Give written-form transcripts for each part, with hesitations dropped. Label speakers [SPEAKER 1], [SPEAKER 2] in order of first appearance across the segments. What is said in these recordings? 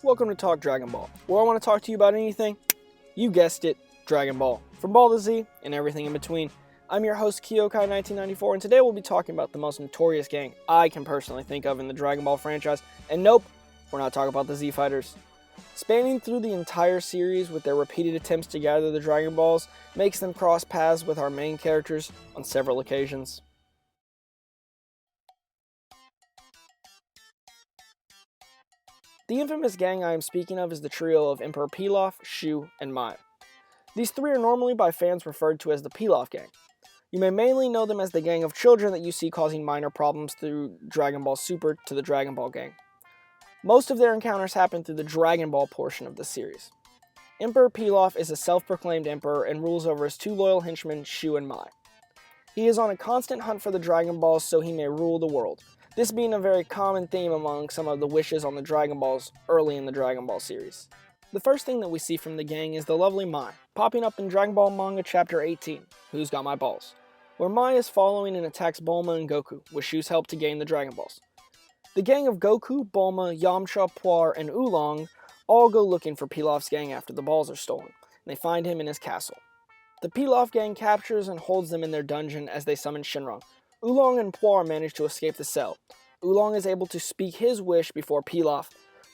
[SPEAKER 1] Welcome to Talk Dragon Ball, where I want to talk to you about anything, you guessed it, Dragon Ball. From Ball to Z, and everything in between. I'm your host, Kyokai1994, and today we'll be talking about the most notorious gang I can personally think of in the Dragon Ball franchise, and nope, we're not talking about the Z Fighters. Spanning through the entire series with their repeated attempts to gather the Dragon Balls makes them cross paths with our main characters on several occasions. The infamous gang I am speaking of is the trio of Emperor Pilaf, Shu, and Mai. These three are normally by fans referred to as the Pilaf gang. You may mainly know them as the gang of children that you see causing minor problems through Dragon Ball Super to the Dragon Ball gang. Most of their encounters happen through the Dragon Ball portion of the series. Emperor Pilaf is a self-proclaimed emperor and rules over his two loyal henchmen, Shu and Mai. He is on a constant hunt for the Dragon Balls so he may rule the world, this being a very common theme among some of the wishes on the Dragon Balls early in the Dragon Ball series. The first thing that we see from the gang is the lovely Mai, popping up in Dragon Ball Manga Chapter 18, Who's Got My Balls?, where Mai is following and attacks Bulma and Goku, with Shu's help to gain the Dragon Balls. The gang of Goku, Bulma, Yamcha, Puar, and Oolong all go looking for Pilaf's gang after the balls are stolen, and they find him in his castle. The Pilaf gang captures and holds them in their dungeon as they summon Shenron. Oolong and Puar manage to escape the cell. Oolong is able to speak his wish before Pilaf,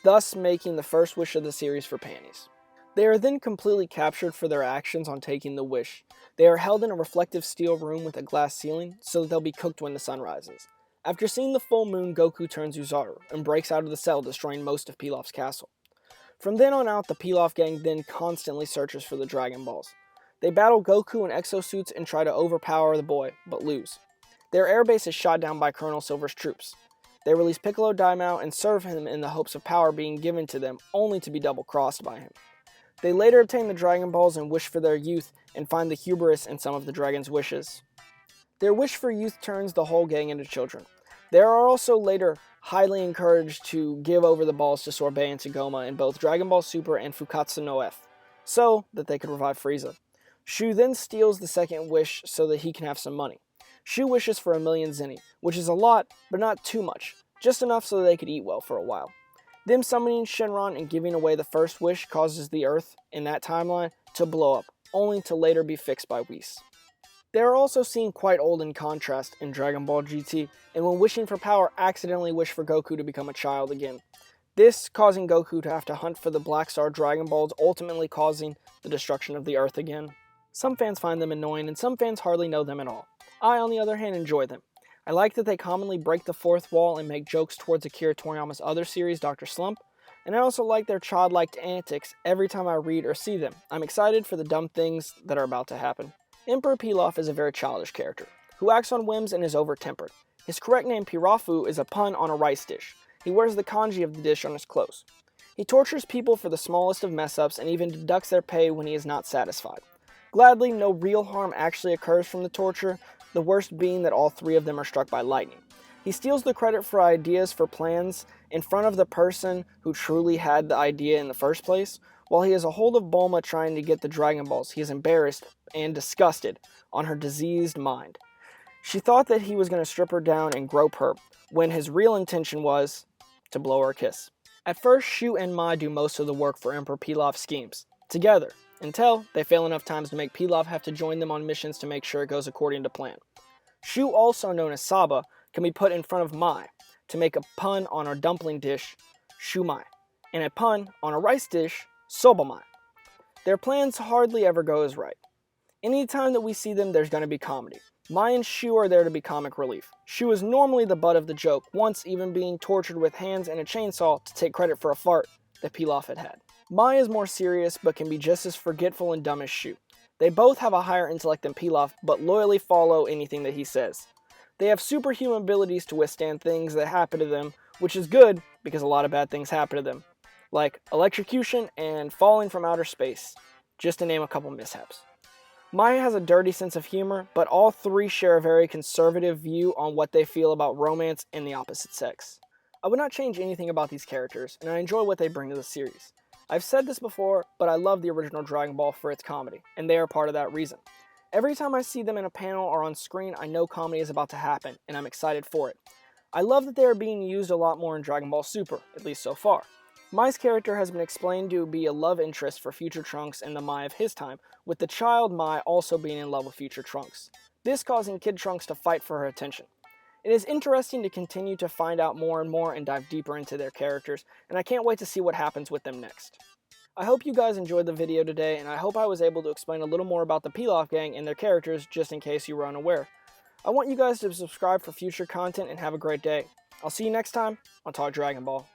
[SPEAKER 1] thus making the first wish of the series for panties. They are then completely captured for their actions on taking the wish. They are held in a reflective steel room with a glass ceiling, so that they'll be cooked when the sun rises. After seeing the full moon, Goku turns Uzaru, and breaks out of the cell, destroying most of Pilaf's castle. From then on out, the Pilaf gang then constantly searches for the Dragon Balls. They battle Goku in exosuits and try to overpower the boy, but lose. Their airbase is shot down by Colonel Silver's troops. They release Piccolo Daimao and serve him in the hopes of power being given to them, only to be double-crossed by him. They later obtain the Dragon Balls and wish for their youth, and find the hubris in some of the dragon's wishes. Their wish for youth turns the whole gang into children. They are also later highly encouraged to give over the balls to Sorbet and Tagoma in both Dragon Ball Super and Fukatsu no F, so that they could revive Frieza. Shu then steals the second wish so that he can have some money. Shu wishes for 1,000,000 zenny, which is a lot, but not too much, just enough so that they could eat well for a while. Them summoning Shenron and giving away the first wish causes the Earth, in that timeline, to blow up, only to later be fixed by Whis. They are also seen quite old in contrast in Dragon Ball GT, and when wishing for power accidentally wish for Goku to become a child again. This causing Goku to have to hunt for the Black Star Dragon Balls, ultimately causing the destruction of the Earth again. Some fans find them annoying, and some fans hardly know them at all. I, on the other hand, enjoy them. I like that they commonly break the fourth wall and make jokes towards Akira Toriyama's other series, Dr. Slump, and I also like their childlike antics every time I read or see them. I'm excited for the dumb things that are about to happen. Emperor Pilaf is a very childish character, who acts on whims and is over-tempered. His correct name, Pirafu, is a pun on a rice dish. He wears the kanji of the dish on his clothes. He tortures people for the smallest of mess-ups and even deducts their pay when he is not satisfied. Gladly, no real harm actually occurs from the torture, the worst being that all three of them are struck by lightning. He steals the credit for ideas for plans in front of the person who truly had the idea in the first place. While he has a hold of Bulma trying to get the Dragon Balls, he is embarrassed and disgusted on her diseased mind. She thought that he was going to strip her down and grope her, when his real intention was to blow her a kiss. At first, Shu and Mai do most of the work for Emperor Pilaf's schemes, together, until they fail enough times to make Pilaf have to join them on missions to make sure it goes according to plan. Shu, also known as Saba, can be put in front of Mai to make a pun on our dumpling dish, Shumai, and a pun on a rice dish, Sobamai. Their plans hardly ever go as right. Anytime that we see them, there's going to be comedy. Mai and Shu are there to be comic relief. Shu is normally the butt of the joke, once even being tortured with hands and a chainsaw to take credit for a fart that Pilaf had. Mai is more serious, but can be just as forgetful and dumb as Shu. They both have a higher intellect than Pilaf, but loyally follow anything that he says. They have superhuman abilities to withstand things that happen to them, which is good, because a lot of bad things happen to them, like electrocution and falling from outer space, just to name a couple mishaps. Mai has a dirty sense of humor, but all three share a very conservative view on what they feel about romance and the opposite sex. I would not change anything about these characters, and I enjoy what they bring to the series. I've said this before, but I love the original Dragon Ball for its comedy, and they are part of that reason. Every time I see them in a panel or on screen, I know comedy is about to happen, and I'm excited for it. I love that they are being used a lot more in Dragon Ball Super, at least so far. Mai's character has been explained to be a love interest for future Trunks and the Mai of his time, with the child Mai also being in love with future Trunks, this causing Kid Trunks to fight for her attention. It is interesting to continue to find out more and more and dive deeper into their characters, and I can't wait to see what happens with them next. I hope you guys enjoyed the video today, and I hope I was able to explain a little more about the Pilaf gang and their characters just in case you were unaware. I want you guys to subscribe for future content and have a great day. I'll see you next time on Talk Dragon Ball.